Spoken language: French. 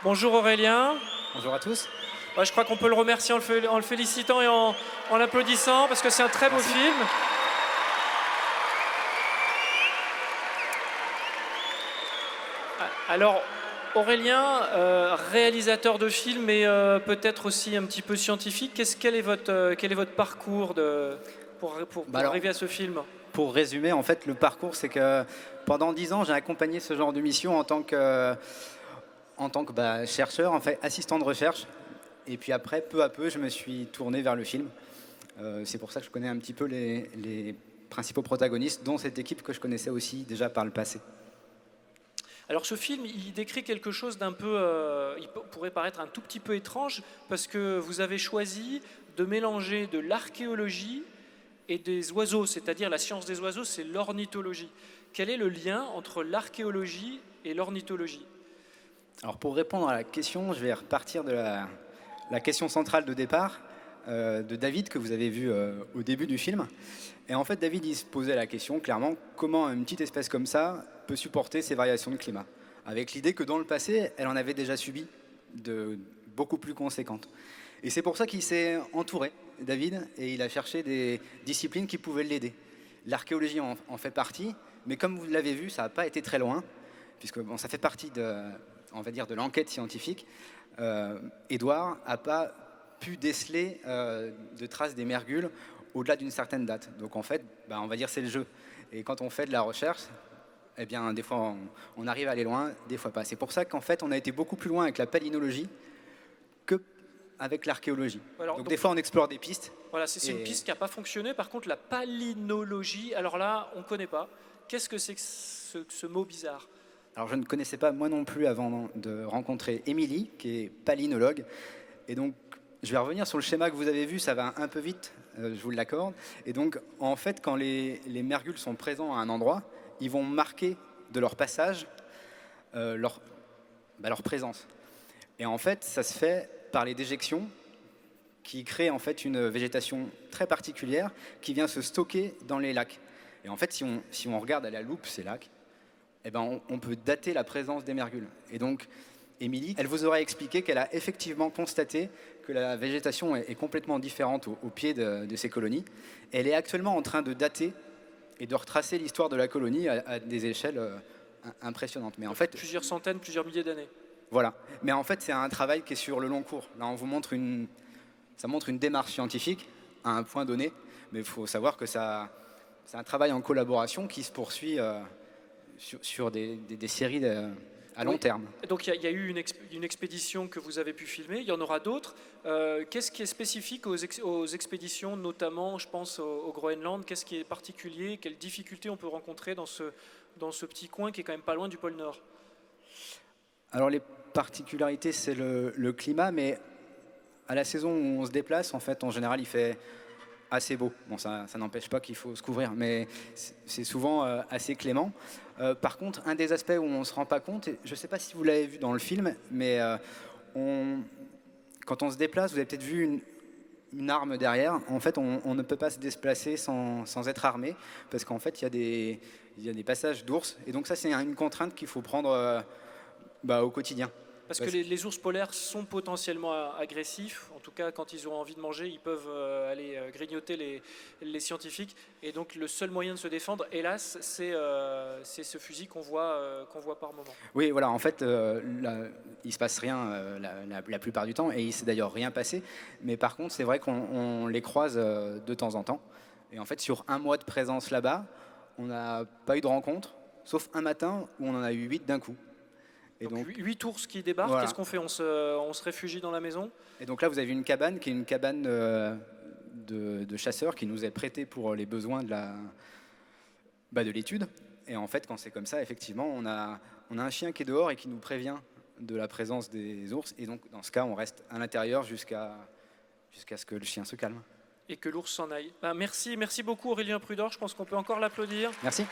Bonjour Aurélien. Bonjour à tous. Ouais, je crois qu'on peut le remercier en le félicitant et en l'applaudissant parce que c'est un très beau film. Alors, Aurélien, réalisateur de films et peut-être aussi un petit peu scientifique, quel est votre parcours pour Alors, arriver à ce film? pour résumer, en fait, le parcours, c'est que pendant 10 ans, j'ai accompagné ce genre de mission en tant que chercheur, en fait, assistant de recherche. Et puis après, peu à peu, je me suis tourné vers le film. C'est pour ça que je connais un petit peu les principaux protagonistes, dont cette équipe que je connaissais aussi déjà par le passé. Alors ce film, il décrit quelque chose d'un peu, pourrait paraître un tout petit peu étrange, parce que vous avez choisi de mélanger de l'archéologie et des oiseaux, c'est-à-dire la science des oiseaux, c'est l'ornithologie. Quel est le lien entre l'archéologie et l'ornithologie? Alors pour répondre à la question, je vais repartir de la question centrale de départ de David que vous avez vu au début du film. Et en fait, David, il se posait la question clairement, comment une petite espèce comme ça peut supporter ces variations de climat, avec l'idée que dans le passé, elle en avait déjà subi de beaucoup plus conséquentes. Et c'est pour ça qu'il s'est entouré, David, et il a cherché des disciplines qui pouvaient l'aider. L'archéologie en fait partie, mais comme vous l'avez vu, ça n'a pas été très loin, puisque bon, ça fait partie on va dire, de l'enquête scientifique. Édouard n'a pas pu déceler de traces d'émergules au-delà d'une certaine date. Donc en fait, on va dire c'est le jeu. Et quand on fait de la recherche, eh bien, des fois on arrive à aller loin, des fois pas. C'est pour ça qu'en fait on a été beaucoup plus loin avec la palynologie qu'avec l'archéologie. Donc des fois on explore des pistes. Voilà, c'est une piste qui n'a pas fonctionné. Par contre, la palynologie, alors là, on ne connaît pas. Qu'est-ce que c'est que ce mot bizarre? Alors je ne connaissais pas moi non plus avant de rencontrer Émilie, qui est palynologue. Et donc je vais revenir sur le schéma que vous avez vu, ça va un peu vite, je vous l'accorde. Et donc en fait, quand les mergules sont présents à un endroit, ils vont marquer de leur passage leur présence. Et en fait, ça se fait par les déjections qui créent en fait une végétation très particulière qui vient se stocker dans les lacs. Et en fait, si on regarde à la loupe ces lacs, eh ben, on peut dater la présence des mergules. Et donc, Émilie, elle vous aura expliqué qu'elle a effectivement constaté que la végétation est complètement différente au pied de ces colonies. Elle est actuellement en train de dater et de retracer l'histoire de la colonie à des échelles impressionnantes. Mais en fait, plusieurs centaines, plusieurs milliers d'années. Voilà. Mais en fait, c'est un travail qui est sur le long cours. Là, on vous montre ça montre une démarche scientifique à un point donné, mais il faut savoir que c'est un travail en collaboration qui se poursuit sur des séries à long terme. Donc il y a eu une expédition que vous avez pu filmer, il y en aura d'autres. Qu'est-ce qui est spécifique aux expéditions, notamment je pense au Groenland? Qu'est-ce qui est particulier? Quelles difficultés on peut rencontrer dans ce petit coin qui est quand même pas loin du pôle Nord? Alors les particularités, c'est le climat, mais à la saison où on se déplace, en fait, en général, il fait assez beau. Bon, ça n'empêche pas qu'il faut se couvrir, mais c'est souvent assez clément. Par contre, un des aspects où on ne se rend pas compte, et je ne sais pas si vous l'avez vu dans le film, mais quand on se déplace, vous avez peut-être vu une arme derrière. En fait, on ne peut pas se déplacer sans être armé, parce qu'en fait, il y a des passages d'ours, et donc ça, c'est une contrainte qu'il faut prendre au quotidien. Parce que les ours polaires sont potentiellement agressifs. En tout cas, quand ils ont envie de manger, ils peuvent aller grignoter les scientifiques. Et donc, le seul moyen de se défendre, hélas, c'est ce fusil qu'on voit par moment. Oui, voilà. En fait, il se passe rien la plupart du temps, et il s'est d'ailleurs rien passé. Mais par contre, c'est vrai qu'on les croise de temps en temps. Et en fait, sur un mois de présence là-bas, on n'a pas eu de rencontre, sauf un matin où on en a eu 8 d'un coup. Et donc 8 ours qui débarquent, voilà. Qu'est-ce qu'on fait? On se réfugie dans la maison? Et donc là, vous avez une cabane qui est une cabane de chasseurs qui nous est prêtée pour les besoins de l'étude. Et en fait, quand c'est comme ça, effectivement, on a un chien qui est dehors et qui nous prévient de la présence des ours. Et donc, dans ce cas, on reste à l'intérieur jusqu'à ce que le chien se calme. Et que l'ours s'en aille. Merci beaucoup Aurélien Prudor, je pense qu'on peut encore l'applaudir. Merci.